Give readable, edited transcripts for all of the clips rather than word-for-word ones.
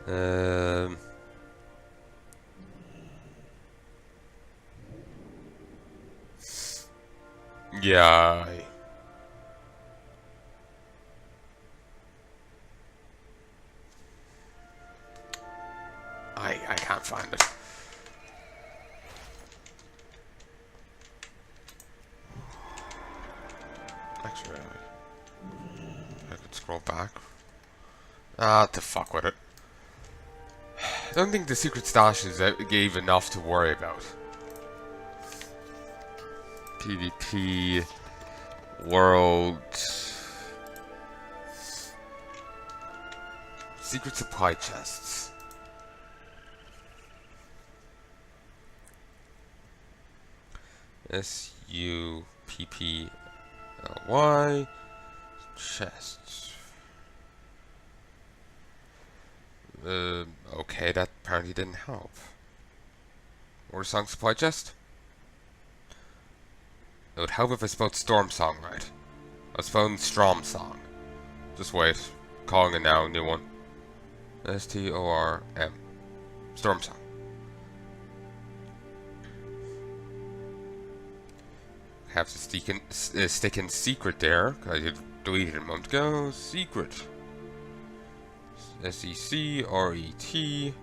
Um, yeah. I can't find it. Actually, I could scroll back. Ah, the fuck with it. I don't think the secret stashes gave enough to worry about. PvP world secret supply chests. SUPPLY chests. Okay, that apparently didn't help. Order song supply chest? It would help if I spelled Storm Song right. I was spelling Strom Song. Just wait. Calling it now, new one. STORM. Storm Song. Have to stick in secret there. I did delete it a moment ago. Secret. SECRET.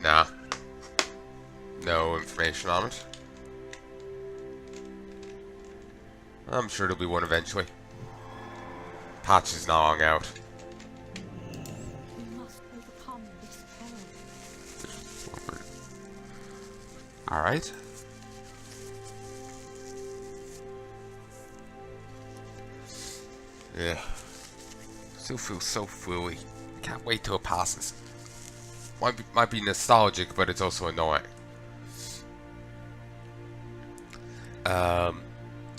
Nah. No information on it. I'm sure there'll be one eventually. Patch is not long out. We must overcome this peril. Alright. Yeah. Still feel so fluey. Can't wait till it passes. Might be nostalgic, but it's also annoying.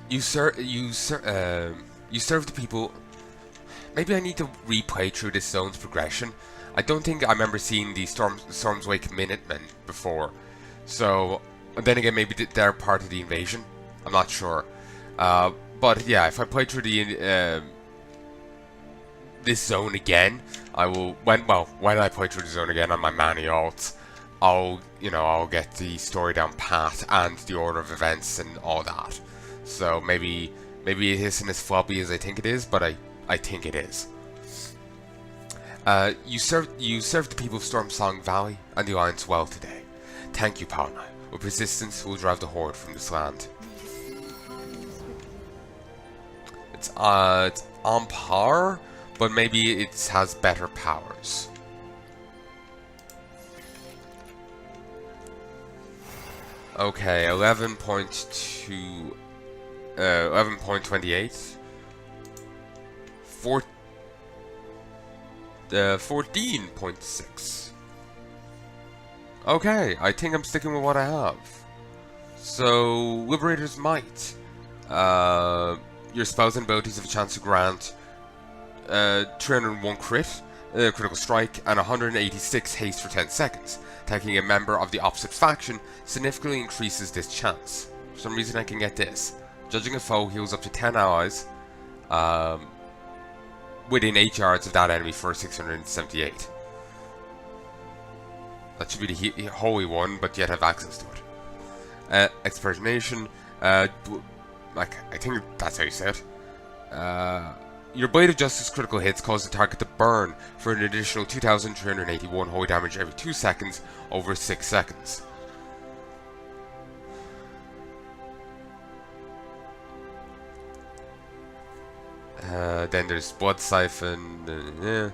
You serve the people. Maybe I need to replay through this zone's progression. I don't think I remember seeing the Storm's Wake Minutemen before. So, then again, maybe they're part of the invasion. I'm not sure. But yeah, if I play through the this zone again, I will. When I play through the zone again on my many alts, I'll get the story down pat and the order of events and all that. So maybe it isn't as floppy as I think it is, but I think it is. You served the people of Storm Song Valley and the Alliance well today. Thank you, Palnai. With persistence, we'll drive the Horde from this land. It's on par, but maybe it has better powers. Okay, 11.2, 11.28, 14.6. Okay, I think I'm sticking with what I have. So, Liberator's Might. Your spells and abilities have a chance to grant 301 critical strike, and 186 haste for 10 seconds. Attacking a member of the opposite faction significantly increases this chance. For some reason I can get this. Judging a foe heals up to 10 allies within 8 yards of that enemy for 678. That should be the holy one, but yet have access to it. Extermination. I think that's how you say it. Your Blade of Justice critical hits cause the target to burn for an additional 2,381 holy damage every 2 seconds over 6 seconds. Then there's Blood Siphon. Yeah.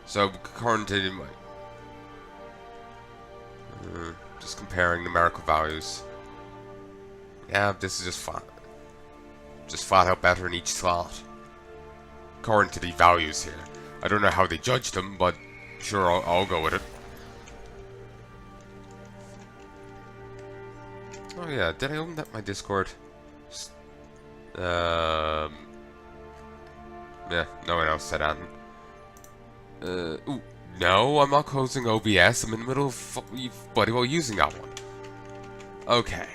So according to just comparing numerical values. Yeah, this is just flat out better in each slot. According to the values here. I don't know how they judge them, but sure, I'll go with it. Oh yeah, did I open up my Discord? Yeah, no one else said anything. Ooh, no, I'm not closing OBS. I'm in the middle of bloody well using that one. Okay.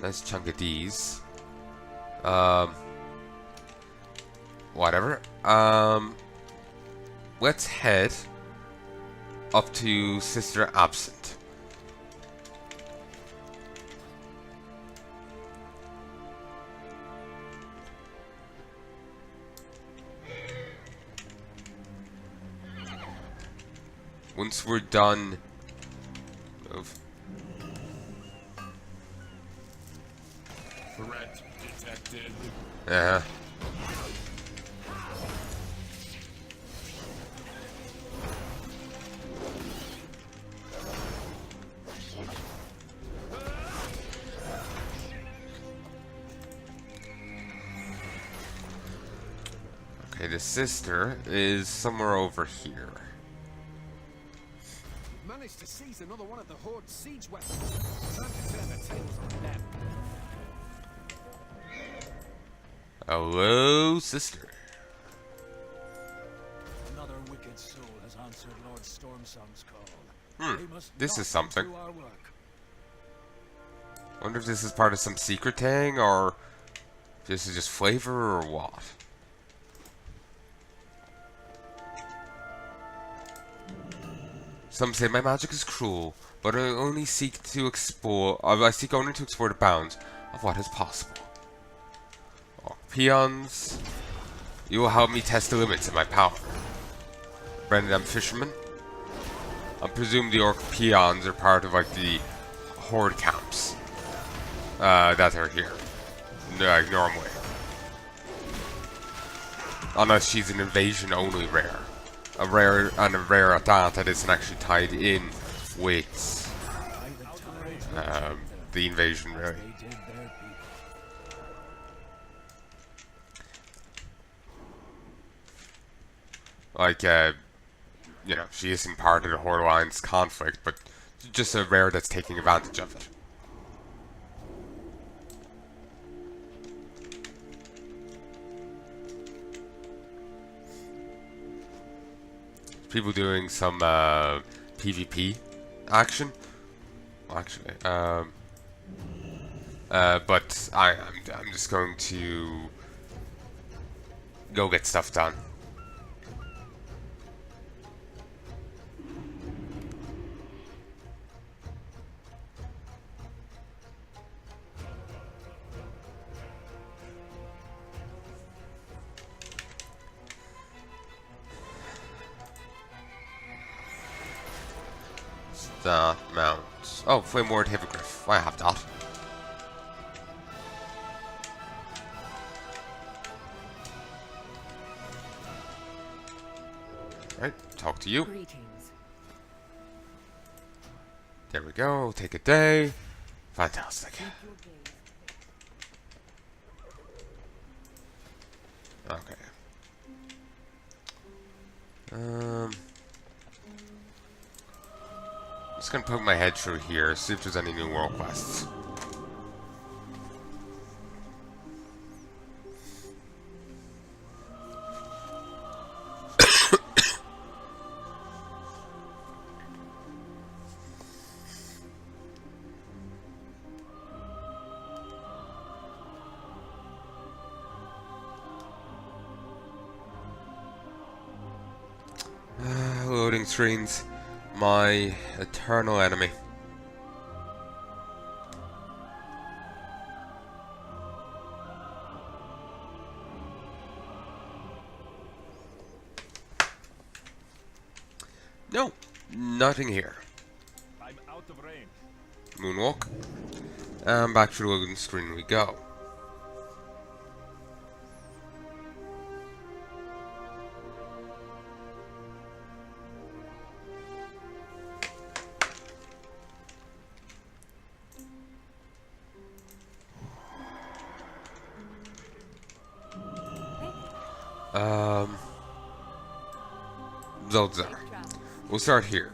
Nice chunk of these. Whatever. Let's head up to Sister Absent. Once we're done, move. Threat detected. Yeah. Okay, the sister is somewhere over here. Managed to seize another one of the Horde's siege weapons. Time to turn the tables on them. Hello, sister. Another wicked soul has answered Lord Stormsong's call. They must This not is something. undo our work. Wonder if this is part of some secret thing, or if this is just flavor, or what? Some say my magic is cruel, but I only seek to explore. I seek only to explore the bounds of what is possible. Oh, peons, you will help me test the limits of my power. Brandon, I'm fisherman. I presume the orc peons are part of like the horde camps that are here. No, normally, unless she's an invasion only rare. A rare at that isn't actually tied in with the invasion, really. They did their people. Like, you know, she isn't part of the Horde Alliance conflict, but just a rare that's taking advantage of it. People doing some PvP action. Well, actually, but I'm just going to go get stuff done. That mounts. Oh, Flame Ward Hippogriff. I have that. Right, talk to you. Greetings. There we go. Take a day. Fantastic. Okay. Just gonna poke my head through here, see if there's any new world quests. Loading screens. My eternal enemy. No, nothing here. I'm out of range. Moonwalk. And back to the loading screen we go. Zeldzar. We'll start here.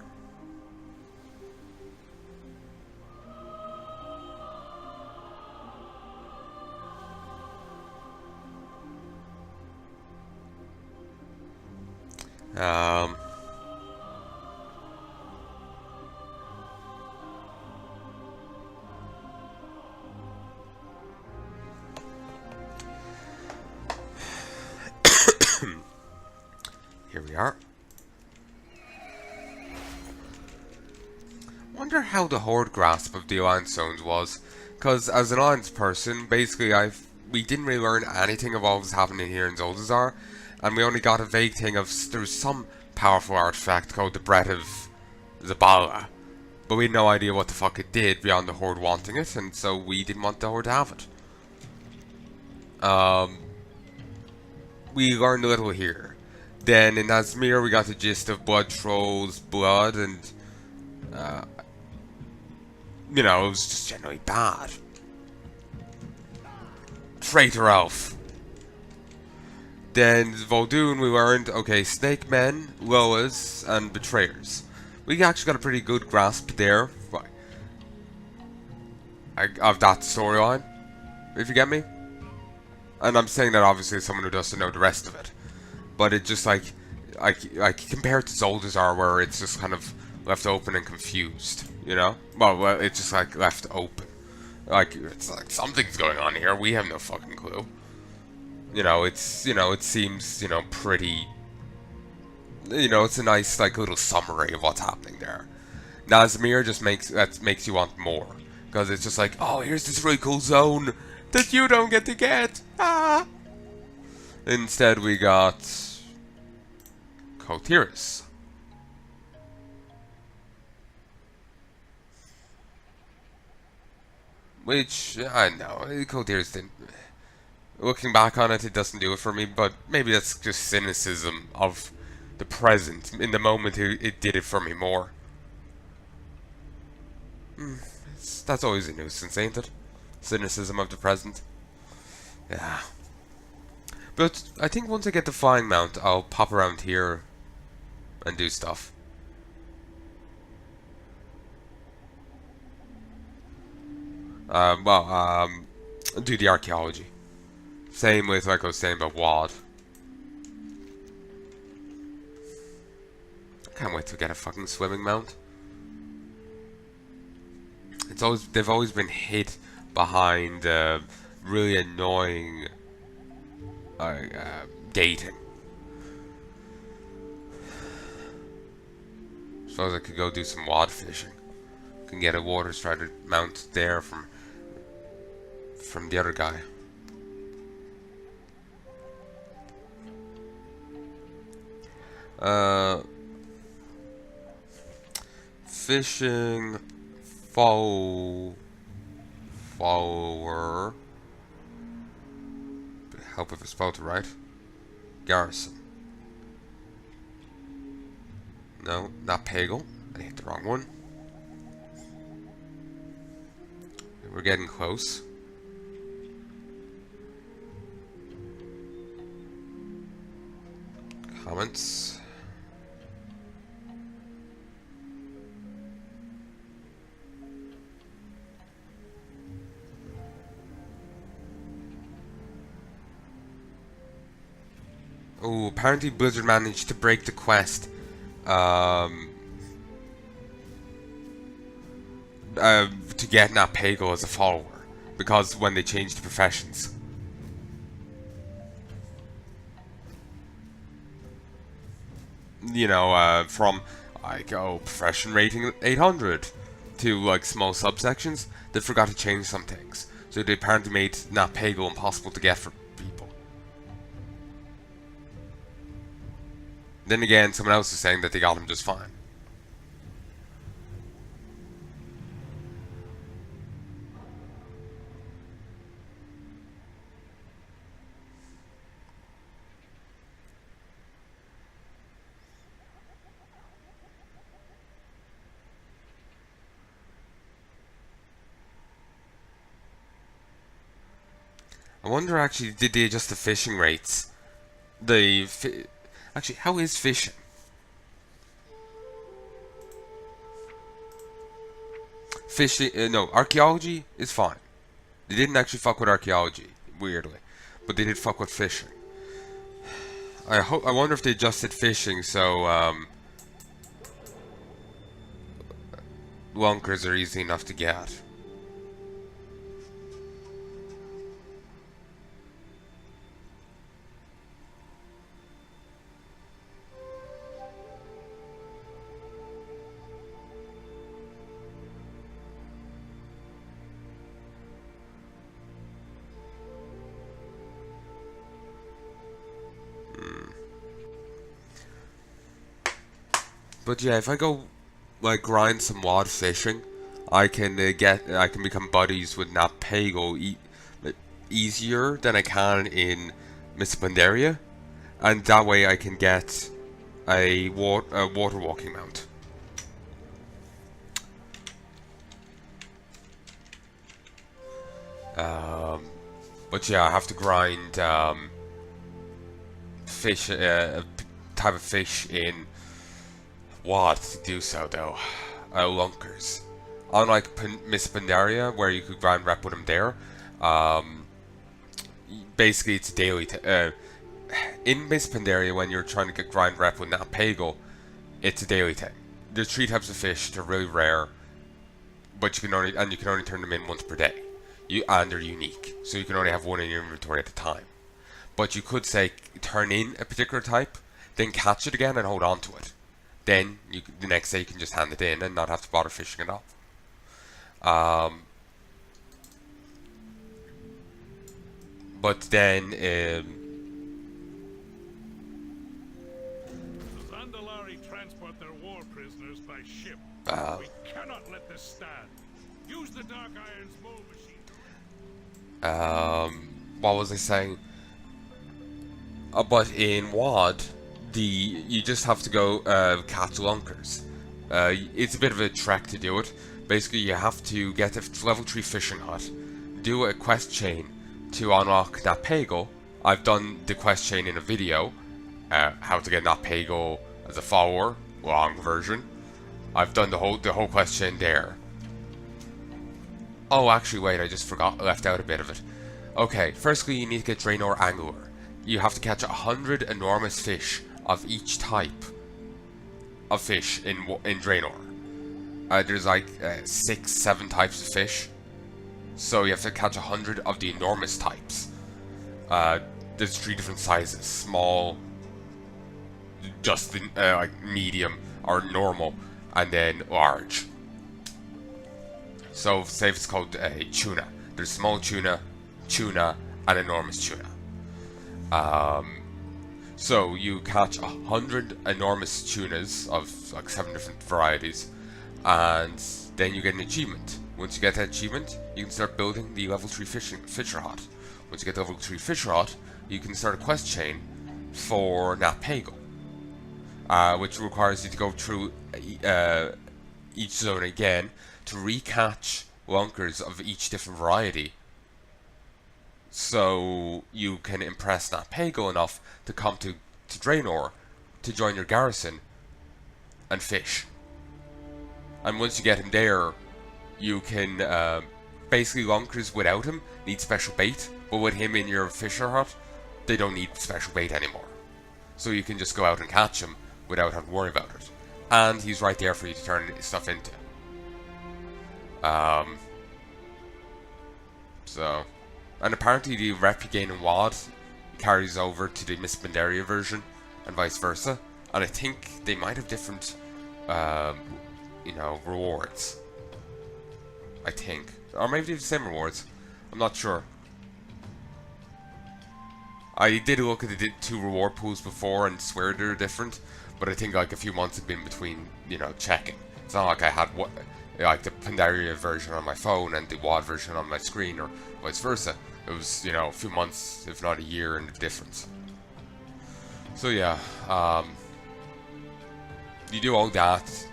Um. Here we are. Wonder how the Horde grasp of the Alliance zones was, because as an Alliance person, basically we didn't really learn anything of what was happening here in Zoldazar, and we only got a vague thing of there's some powerful artifact called the Breath of Zabala, but we had no idea what the fuck it did beyond the Horde wanting it, and so we didn't want the Horde to have it. We learned a little here. Then in Azmir we got the gist of Blood Troll's blood, and you know, it was just generally bad. Traitor Elf. Then Vol'dun we learned, okay, Snake Men, Loas, and Betrayers. We actually got a pretty good grasp there of that storyline, if you get me. And I'm saying that obviously as someone who doesn't know the rest of it. But it just like compared to Zoldazar where it's just kind of left open and confused, you know? Well, it's just like left open. Like, it's like something's going on here, we have no fucking clue. You know, it seems, pretty, it's a nice, like, little summary of what's happening there. Nazmir just makes you want more. Because it's just like, oh, here's this really cool zone that you don't get to get. Ah! Instead, we got Kotiris. Which, I know, Kotiris didn't... Looking back on it, it doesn't do it for me, but maybe that's just cynicism of the present. In the moment, it did it for me more. That's always a nuisance, ain't it? Cynicism of the present. Yeah. But I think once I get the flying mount, I'll pop around here and do stuff. Do the archaeology. Same with like I was saying about WoD. Can't wait to get a fucking swimming mount. They've always been hid behind really annoying gating. Suppose I could go do some WoD fishing. Can get a water strider mount there from the other guy. Fishing follower. Help if it's spelled right. Garrison. No, not Pagel. I hit the wrong one. We're getting close. Comments. Oh, apparently Blizzard managed to break the quest. To get Nat Pagel as a follower, because when they changed the professions. From like profession rating 800 to like small subsections, they forgot to change some things. So they apparently made Nat Pagel impossible to get for people. Then again, someone else is saying that they got him just fine. I wonder actually, did they adjust the fishing rates? Actually, how is fishing? No, archaeology is fine. They didn't actually fuck with archaeology, weirdly. But they did fuck with fishing. I wonder if they adjusted fishing so lunkers are easy enough to get. But yeah, if I go like grind some wad fishing, I can I can become buddies with Napego easier than I can in Miss Pandaria, and that way I can get a water walking mount. But yeah, I have to grind fish, type of fish in WAD to do so though. Lunkers. Unlike Miss Pandaria, where you could grind rep with them there, basically it's a daily. In Miss Pandaria, when you're trying to get grind rep with Napego, it's a daily thing. There's 3 types of fish. They're really rare, but you can only turn them in once per day. And they're unique, so you can only have one in your inventory at a time. But you could say turn in a particular type, then catch it again and hold on to it. Then the next day you can just hand it in and not have to bother fishing it up. But then The Zandalari transport their war prisoners by ship. We cannot let this stand. Use the Dark Iron's mole machine. What was I saying? But in WAD, you just have to go catch lunkers. It's a bit of a trek to do it. Basically, you have to get a level 3 fishing hut, do a quest chain to unlock Napego. I've done the quest chain in a video, how to get Napego as a follower, long version. I've done the whole quest chain there. Oh, actually, wait, I just left out a bit of it. Okay, firstly, you need to get Draenor Angler. You have to catch 100 enormous fish of each type of fish in Draenor. There's like 6-7 types of fish, so you have to catch 100 of the enormous types. There's 3 different sizes: small, just like medium or normal, and then large. So say if it's called tuna, there's small tuna, and enormous tuna. So you catch 100 enormous tunas of like 7 different varieties, and then you get an achievement. Once you get that achievement, you can start building the level 3 fisher hut. Once you get the level 3 fisher hut, you can start a quest chain for Napego, which requires you to go through each zone again to recatch lunkers of each different variety, so you can impress Napego enough to come to Draenor to join your garrison and fish. And once you get him there, you can basically lunkers without him need special bait, but with him in your fisher hut, they don't need special bait anymore. So you can just go out and catch him without having to worry about it. And he's right there for you to turn stuff into. And apparently the rep you gain in WAD carries over to the Miss Pandaria version, and vice versa. And I think they might have different, rewards. I think, or maybe they have the same rewards. I'm not sure. I did look at the 2 reward pools before and swear they're different, but I think like a few months have been between, checking. It's not like I had like the Pandaria version on my phone and the WAD version on my screen, or vice versa. It was, a few months, if not a year, in the difference. So yeah, you do all that,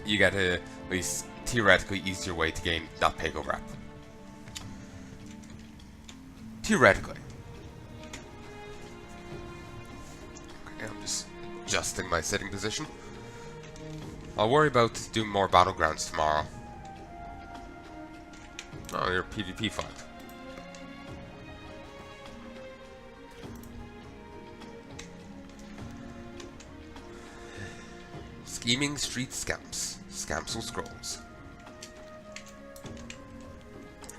you get a, at least theoretically, easier way to gain that Napego rep. Theoretically. Okay, I'm just adjusting my sitting position. I'll worry about doing more battlegrounds tomorrow. Oh, you're a PvP fight. Scheming street scamps. Scamps or scrolls.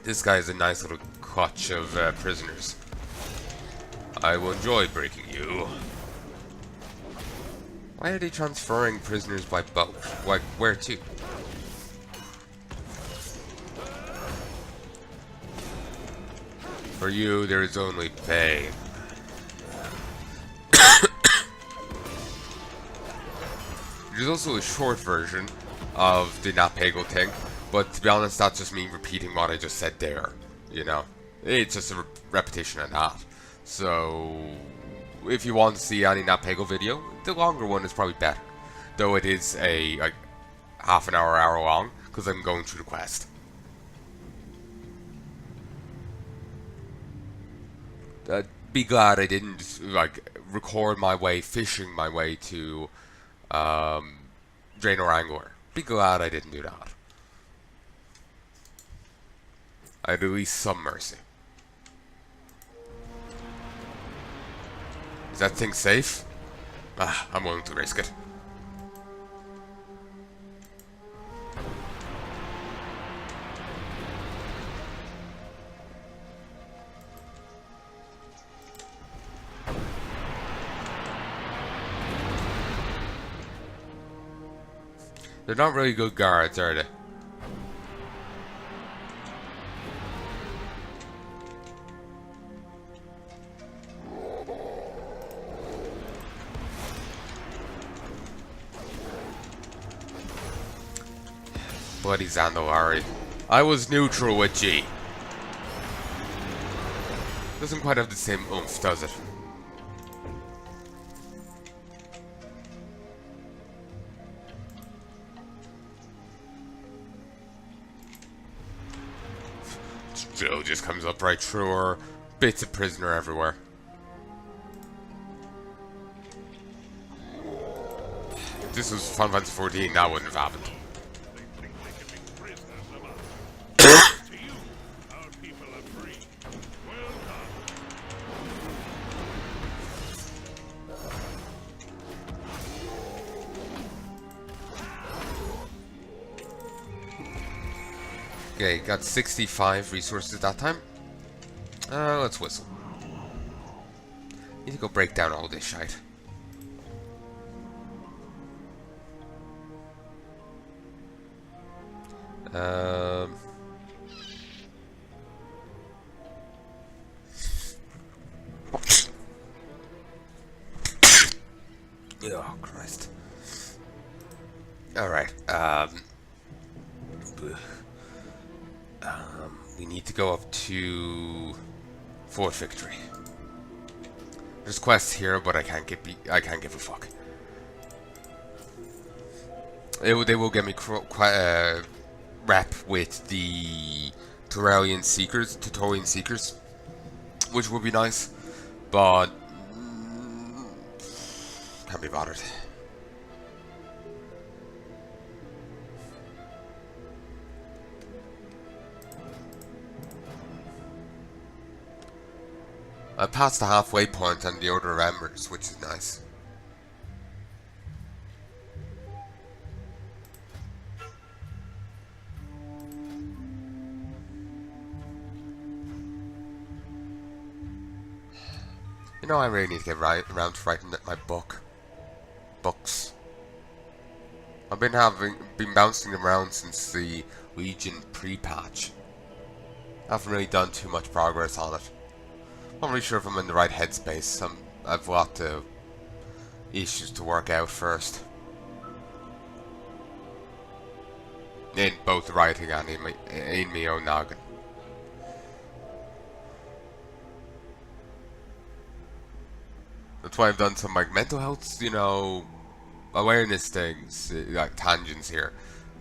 This guy is a nice little clutch of prisoners. I will enjoy breaking you. Why are they transferring prisoners by boat? Like, where to? For you, there is only pain. There's also a short version of the Napego thing, but to be honest, that's just me repeating what I just said there. You know, it's just a repetition of that. So, if you want to see any Napego video, the longer one is probably better. Though it is a like half an hour long, because I'm going through the quest. Be glad I didn't like record my way fishing my way to Draenor Angler. Be glad I didn't do that. I had at least some mercy. Is that thing safe? Ah, I'm willing to risk it. They're not really good guards, are they? Bloody Zandalari. I was neutral with G. Doesn't quite have the same oomph, does it? Still just comes up right through her. Bits of prisoner everywhere. If this was Final Fantasy 14, that wouldn't have happened. They think they can make prisoners of us. To you, our people are free. Well Okay, got 65 resources that time. Let's whistle. Need to go break down all this shite. Oh, Christ. Alright, we need to go up to Fort Victory. There's quests here, but I can't give a fuck. They will get me rep with the Turelian Seekers, which would be nice, but can't be bothered. I passed the halfway point on the Order of Embers, which is nice. You know, I really need to get around to writing my books. I've been bouncing them around since the Legion pre-patch. I haven't really done too much progress on it. Not really sure if I'm in the right headspace. I've a lot of issues to work out first. In both writing and in my own noggin. That's why I've done some like mental health, you know, awareness things, like tangents here.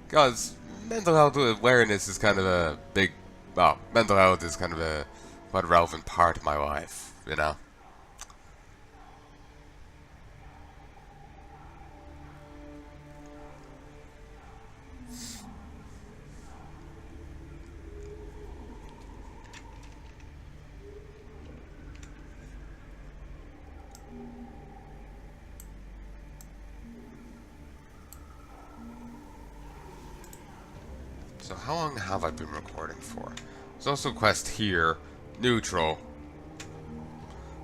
Because mental health awareness is kind of a big, well, mental health is kind of a quite a relevant part of my life, you know. So how long have I been recording for? There's also a quest here, neutral.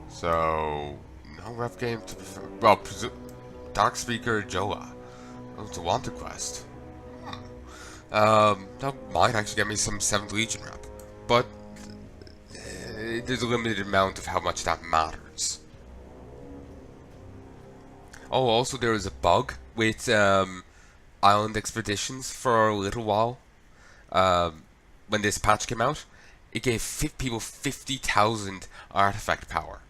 So no rep game to be well. Dark Speaker Joa. Oh, it's a wanted quest. That might actually get me some 7th Legion rep, but there's a limited amount of how much that matters. Oh, also there is a bug with island expeditions for a little while. When this patch came out, it gave people 50,000 artifact power.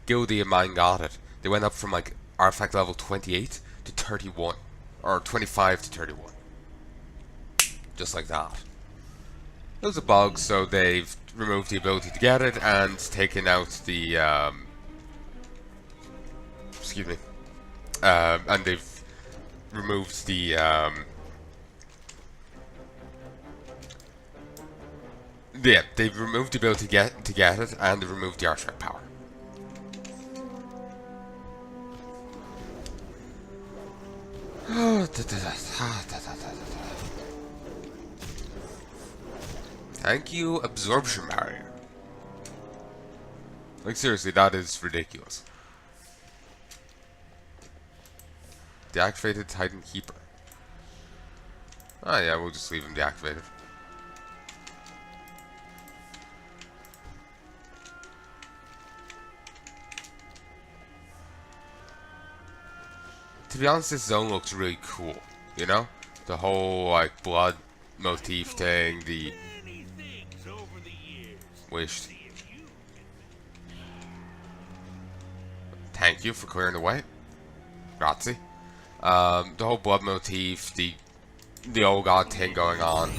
Guilty and mine got it. They went up from like artifact level 28 to 31, or 25 to 31. Just like that. It was a bug, so they've removed the ability to get it and taken out the excuse me. And they've removed the yeah, they've removed the ability to get it, and they've removed the artifact power. Thank you, absorption barrier. Like seriously, that is ridiculous. Deactivated Titan Keeper. Oh yeah, we'll just leave him deactivated. To be honest, this zone looks really cool, you know? The whole, like, blood motif thing, the wished. Thank you for clearing the way. Grazie. The whole blood motif, the old god thing going on,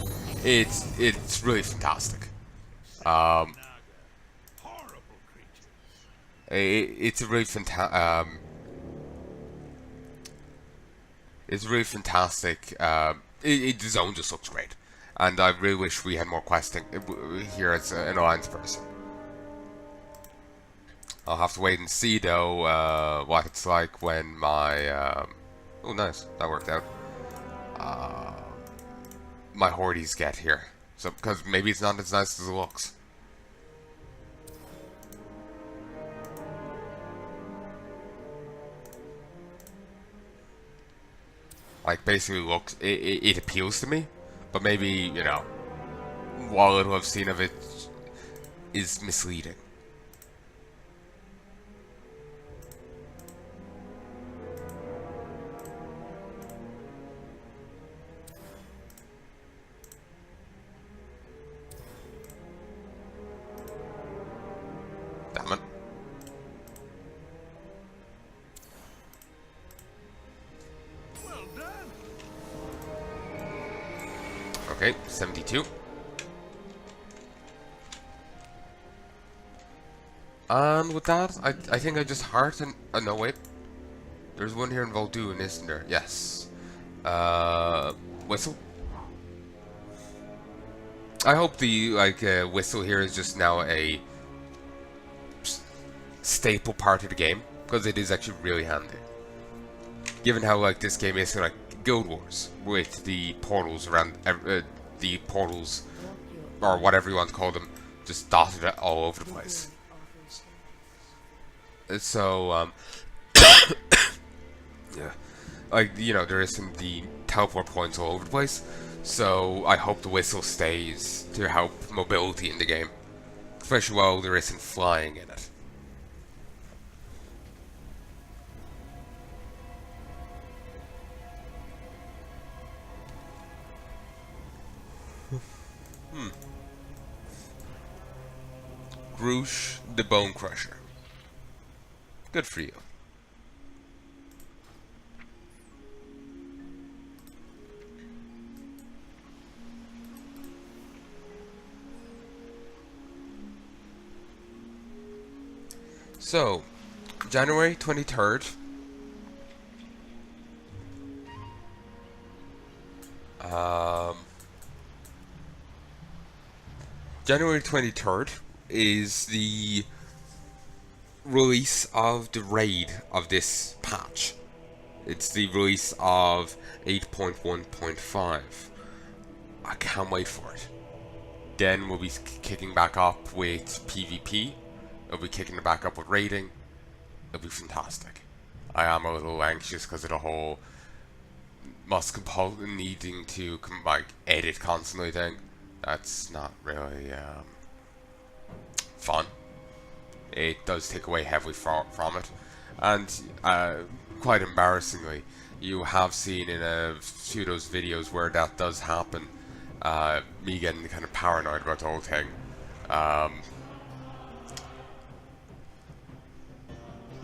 it's really fantastic. It's a really fantastic. It's really fantastic. The zone just looks great, and I really wish we had more questing here as an alliance person. I'll have to wait and see though what it's like when my oh nice, that worked out. My hordes get here, so because maybe it's not as nice as it looks. Like, basically looks, it appeals to me, but maybe, you know, what little I've seen of it is misleading. Damn it. Okay, 72. And with that, I think I just heart and no wait. There's one here in Voldoon, isn't there? Yes. Whistle. I hope the whistle here is just now a staple part of the game, because it is actually really handy. Given how like this game is like Guild Wars, with the portals around the portals, or whatever you want to call them, just dotted all over the place. So yeah, like, you know, there isn't the teleport points all over the place. So I hope the whistle stays to help mobility in the game, especially while there isn't flying in it. Groosh the Bone Crusher. Good for you. So, January 23rd. January 23rd is the release of the raid of this patch. It's the release of 8.1.5. I can't wait for it. Then we'll be kicking back up with PvP. We'll be kicking it back up with raiding. It'll be fantastic. I am a little anxious because of the whole needing to like edit constantly thing. That's not really fun. It does take away heavily from it, and quite embarrassingly, you have seen in a few of those videos where that does happen. Me getting kind of paranoid about the whole thing.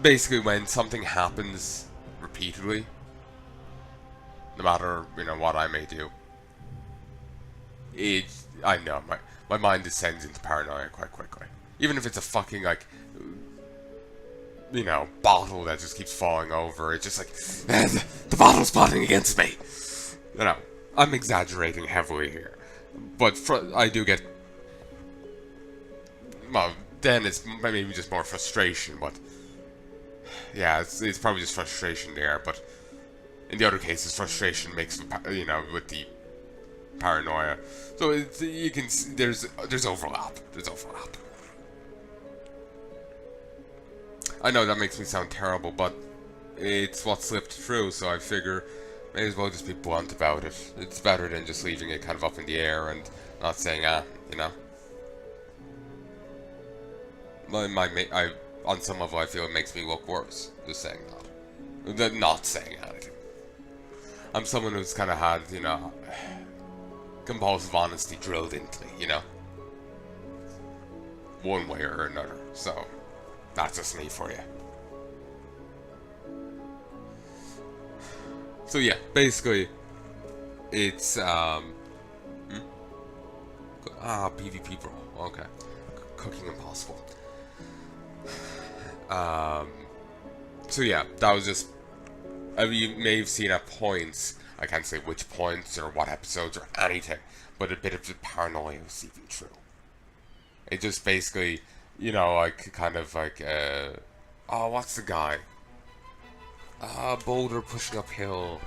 Basically, when something happens repeatedly, no matter what I may do, I know my mind descends into paranoia quite quickly. Even if it's a fucking like bottle that just keeps falling over, it's just like the bottle's plotting against me. I'm exaggerating heavily here, but I do get. Well, then it's maybe just more frustration, but yeah, it's probably just frustration there. But in the other cases, frustration makes with the paranoia. So you can see there's overlap. There's overlap. I know that makes me sound terrible, but it's what slipped through. So I figure may as well just be blunt about it. It's better than just leaving it kind of up in the air and not saying on some level, I feel it makes me look worse just saying that, than not saying anything. I'm someone who's kind of had, compulsive honesty drilled into me, one way or another. So that's just me for you. So yeah, basically, it's PvP bro. Okay, cooking impossible. So yeah, that was just. You may have seen at points. I can't say which points or what episodes or anything, but a bit of the paranoia was seeping through. It just basically, like kind of like, what's the guy? Boulder pushing uphill.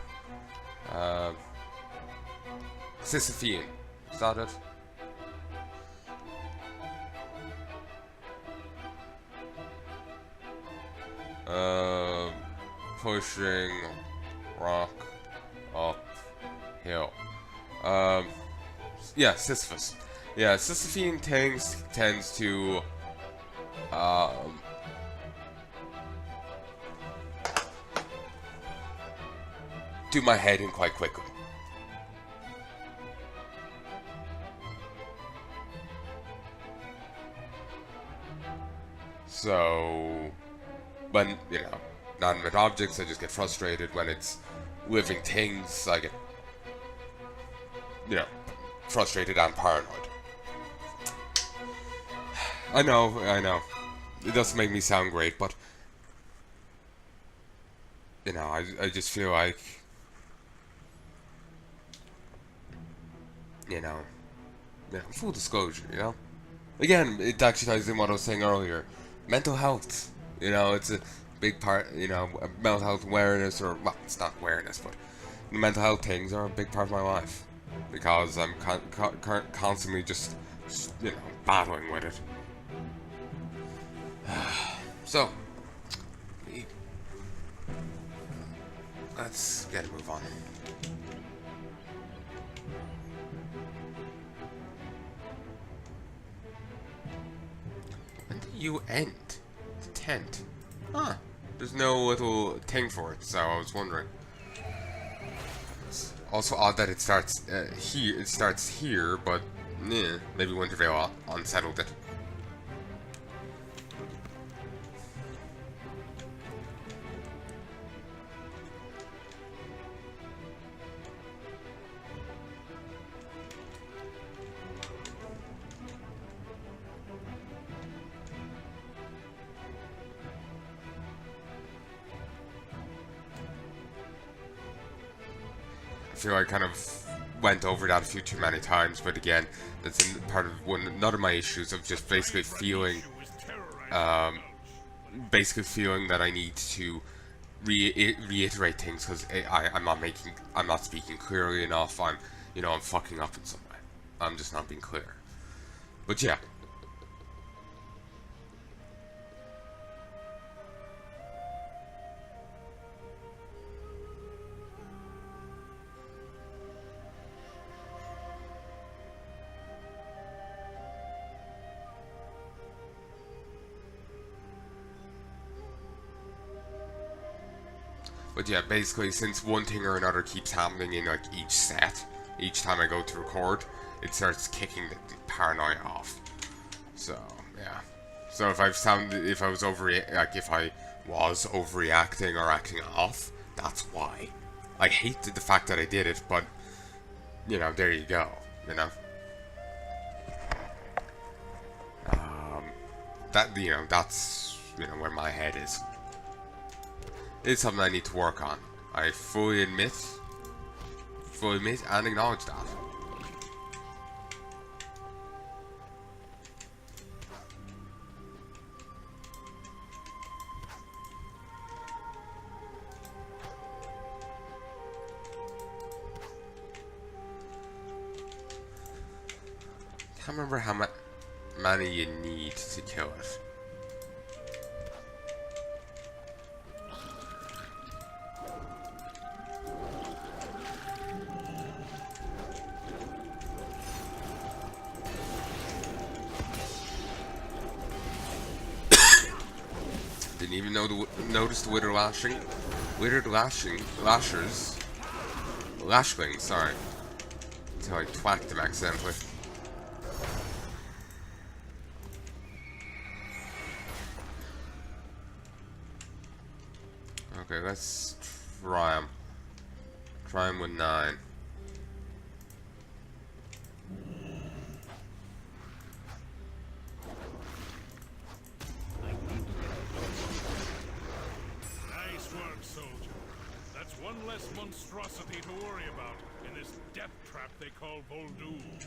Sisyphean. Is that it? Pushing rock uphill. Yeah, Sisyphus. Yeah, Sisyphean tends to do my head in quite quickly. So when non-inanimate objects, I just get frustrated. When it's living things, I get frustrated and paranoid. I know. It doesn't make me sound great, but I just feel like full disclosure, again, it actually ties in what I was saying earlier. Mental health, it's a big part, mental health awareness, or, well, it's not awareness, but mental health things are a big part of my life, because I'm constantly just, battling with it. So, let's get a move on. When do you end the tent? Huh. There's no little thing for it, so I was wondering. It's also odd that it starts here. It starts here, but maybe Wintervale unsettled it. I feel I kind of went over that a few too many times, but again, that's part of another of my issues of just basically feeling that I need to reiterate things because I'm not speaking clearly enough. I'm fucking up in some way. I'm just not being clear. But yeah. But yeah, basically, since one thing or another keeps happening in like each set, each time I go to record, it starts kicking the paranoia off. So yeah. So if I was overreacting or acting off, that's why. I hated the fact that I did it, but you know, there you go. You know. That's where my head is. It's something I need to work on. I fully admit and acknowledge that. Can't remember how many you need to kill it. Didn't even notice the lashling, sorry. Until I twacked him accidentally. Okay, let's try him. Try him with 9. Nice work, soldier. That's one less monstrosity to worry about in this death trap they call Vol'dun.